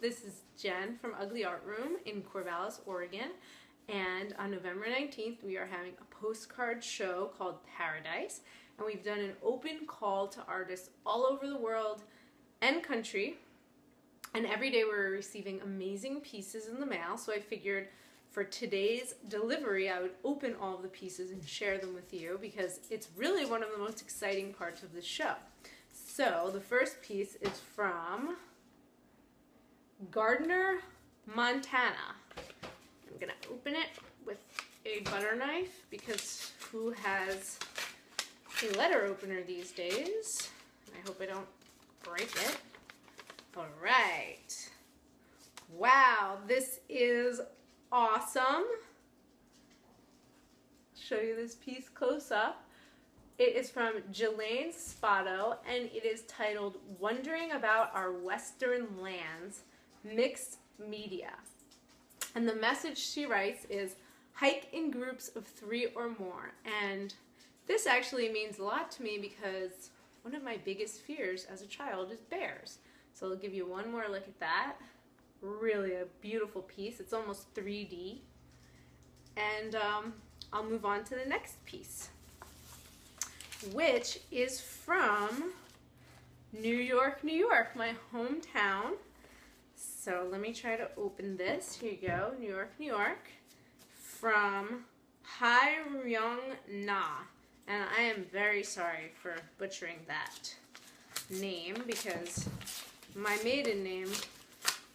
this is Jen from Ugly Art Room in Corvallis, Oregon, and on November 19th we are having a postcard show called Paradise, and we've done an open call to artists all over the world and country, and every day we're receiving amazing pieces in the mail, so I figured for today's delivery I would open all of the pieces and share them with you because it's really one of the most exciting parts of the show. So the first piece is from Gardiner, Montana. I'm gonna open it with a butter knife because who has a letter opener these days? I hope I don't break it. All right. Wow, this is awesome. Show you this piece close up. It is from Gilaine Spoto and it is titled Wondering About Our Western Lands, Mixed Media. And the message she writes is hike in groups of 3 or more. And this actually means a lot to me because one of my biggest fears as a child is bears. So I'll give you one more look at that. Really a beautiful piece. It's almost 3D. And I'll move on to the next piece, which is from New York, New York, my hometown. So let me try to open this. Here you go, New York, New York, from Ryung. And I am very sorry for butchering that name because my maiden name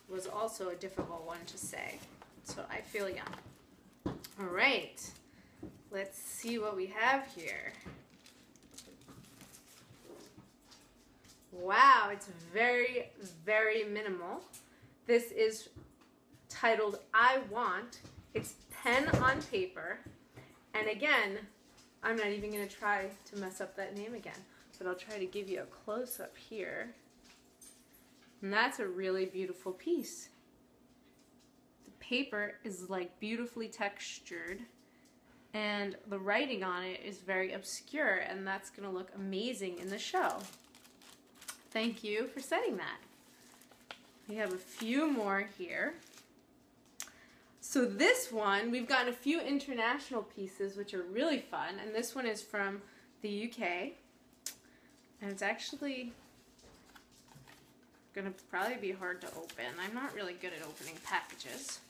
was also a difficult one to say. So I feel young. All right, let's see what we have here. Wow, it's very, very minimal. This is titled I Want. It's pen on paper. And again, I'm not even going to try to mess up that name again, but I'll try to give you a close-up here. And that's a really beautiful piece. The paper is like beautifully textured, and the writing on it is very obscure, and that's going to look amazing in the show. Thank you for sending that. We have a few more here. So this one, we've gotten a few international pieces which are really fun, and this one is from the UK, and it's actually gonna probably be hard to open. I'm not really good at opening packages.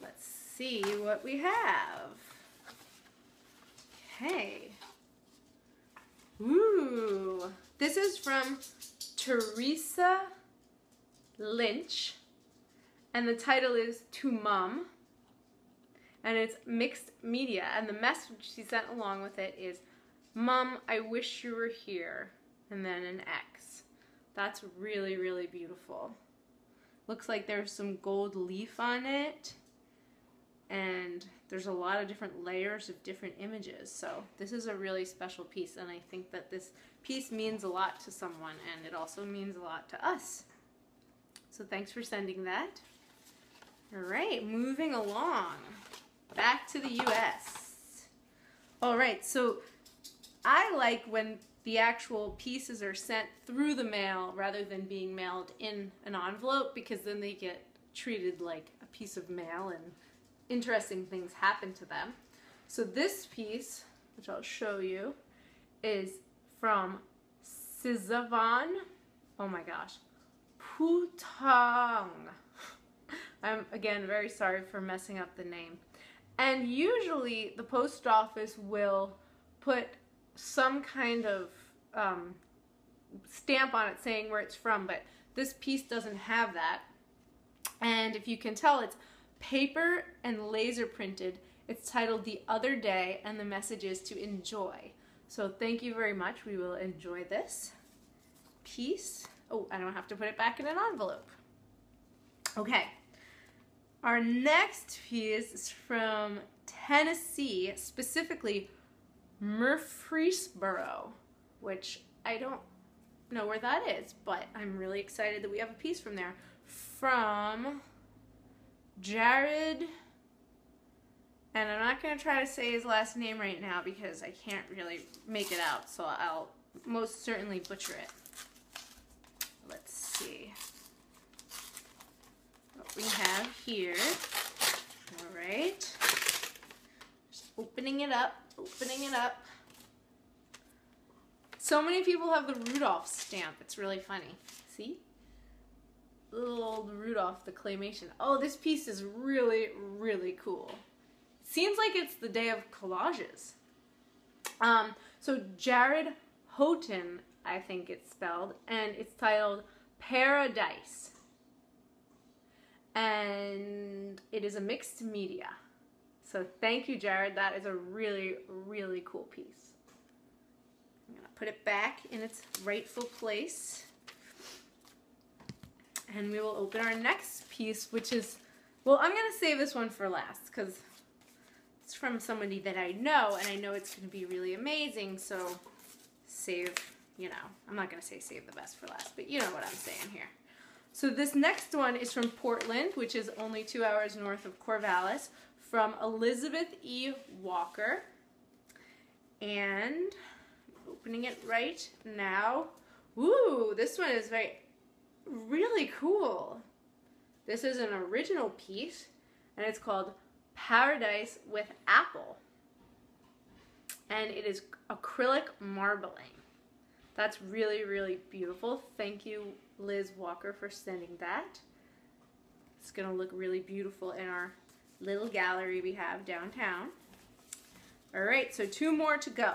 Let's see what we have. Okay. Ooh, this is from Theresia Lynch, and the title is To Mum, and it's mixed media, and the message she sent along with it is, Mum, I wish you were here, and then an X. That's really, really beautiful. Looks like there's some gold leaf on it, and there's a lot of different layers of different images. So this is a really special piece, and I think that this piece means a lot to someone, and it also means a lot to us. So thanks for sending that. All right, moving along. Back to the US. All right, so I like when the actual pieces are sent through the mail rather than being mailed in an envelope, because then they get treated like a piece of mail and interesting things happen to them. So this piece, which I'll show you, is from Sisavahn. Oh my gosh. Phoutavong. I'm again very sorry for messing up the name. And usually the post office will put some kind of stamp on it saying where it's from, but this piece doesn't have that. And if you can tell, it's paper and laser printed. It's titled The Other Day, and the message is to enjoy. So thank you very much. We will enjoy this piece. Oh, I don't have to put it back in an envelope. Okay. Our next piece is from Tennessee, specifically Murfreesboro, which I don't know where that is, but I'm really excited that we have a piece from there. From Jarrod, and I'm not going to try to say his last name right now because I can't really make it out, so I'll most certainly butcher it. Let's see. here. All right. Just opening it up, opening it up. So many people have the Rudolph stamp. It's really funny. See? Little old Rudolph, the claymation. Oh, this piece is really, really cool. Seems like it's the day of collages. So Jarrod Houghton, I think it's spelled, and it's titled Paradise. And it is a mixed media. So thank you, Jarrod. That is a really, really cool piece. I'm going to put it back in its rightful place. And we will open our next piece, which is, well, I'm going to save this one for last because it's from somebody that I know, and I know it's going to be really amazing, so save, you know, I'm not going to say save the best for last, but you know what I'm saying here. So this next one is from Portland, which is only 2 hours north of Corvallis, from Elizabeth E. Walker. And opening it right now. Ooh, this one is really cool. This is an original piece, and it's called Paradise with Apple. And it is acrylic marbling. That's really, really beautiful. Thank you, Liz Walker, for sending that. It's going to look really beautiful in our little gallery we have downtown. All right, so 2 more to go.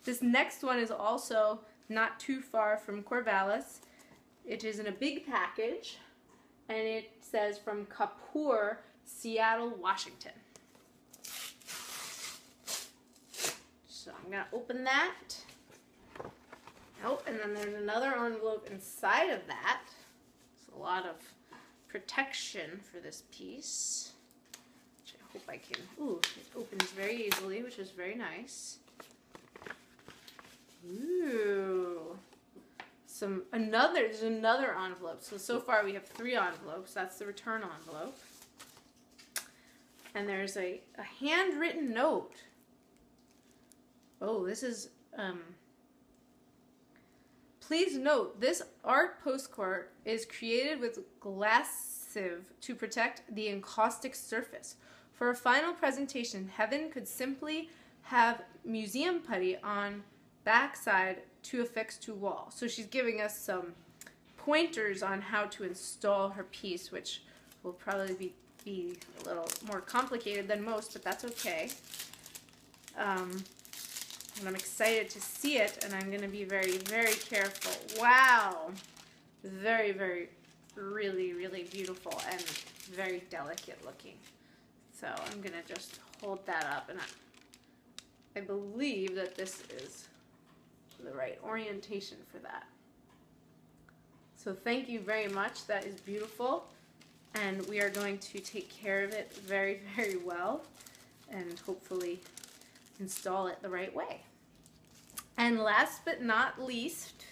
This next one is also not too far from Corvallis. It is in a big package, and it says from Kapoor, Seattle, Washington. So I'm going to open that. Oh, and then there's another envelope inside of that. There's a lot of protection for this piece, which I hope I can. Ooh, it opens very easily, which is very nice. Ooh. There's another envelope. So far we have 3 envelopes. That's the return envelope. And there's a handwritten note. Oh, this is, please note, this art postcard is created with glass sieve to protect the encaustic surface. For a final presentation, Heaven could simply have museum putty on backside to affix to wall. So she's giving us some pointers on how to install her piece, which will probably be a little more complicated than most, but that's okay. And I'm excited to see it, and I'm going to be very, very careful. Wow! Very, very, really, really beautiful and very delicate looking. So I'm going to just hold that up, and I believe that this is the right orientation for that. So thank you very much. That is beautiful, and we are going to take care of it very, very well and hopefully install it the right way. And last but not least,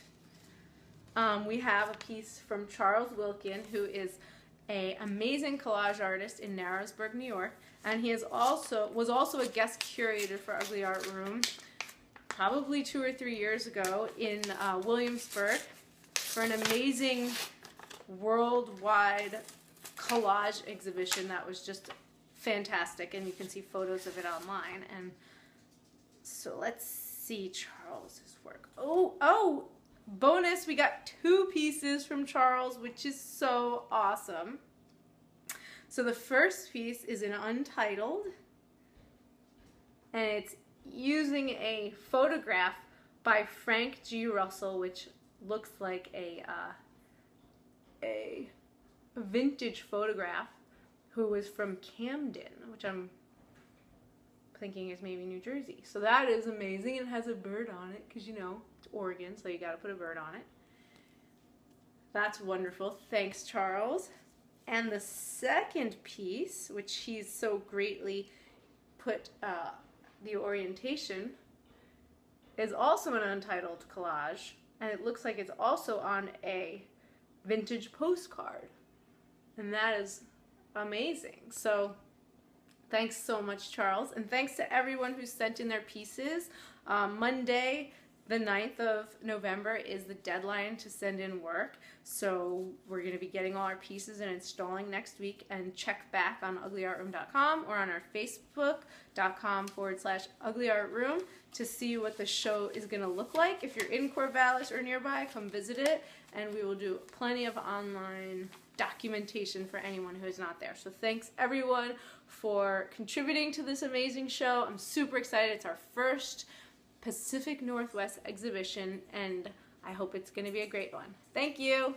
we have a piece from Charles Wilkin, who is an amazing collage artist in Narrowsburg, New York, and he was also a guest curator for Ugly Art Room probably 2 or 3 years ago in Williamsburg for an amazing worldwide collage exhibition that was just fantastic, and you can see photos of it online. And so let's see Charles's work. Oh, bonus, we got 2 pieces from Charles, which is so awesome. So the first piece is an Untitled, and it's using a photograph by Frank G. Russell, which looks like a vintage photograph, who was from Camden, which I'm thinking is maybe New Jersey. So that is amazing. It has a bird on it because, you know, it's Oregon, so you got to put a bird on it. That's wonderful. Thanks, Charles. And the second piece, which he's so greatly put the orientation, is also an Untitled collage, and it looks like it's also on a vintage postcard, and that is amazing. So thanks so much, Charles, and thanks to everyone who sent in their pieces. Monday The 9th of November is the deadline to send in work, so we're going to be getting all our pieces and installing next week. And check back on uglyartroom.com or on our facebook.com/uglyartroom to see what the show is going to look like. If you're in Corvallis or nearby, come visit it, and we will do plenty of online documentation for anyone who is not there. So thanks everyone for contributing to this amazing show. I'm super excited. It's our first Pacific Northwest exhibition, and I hope it's going to be a great one. Thank you.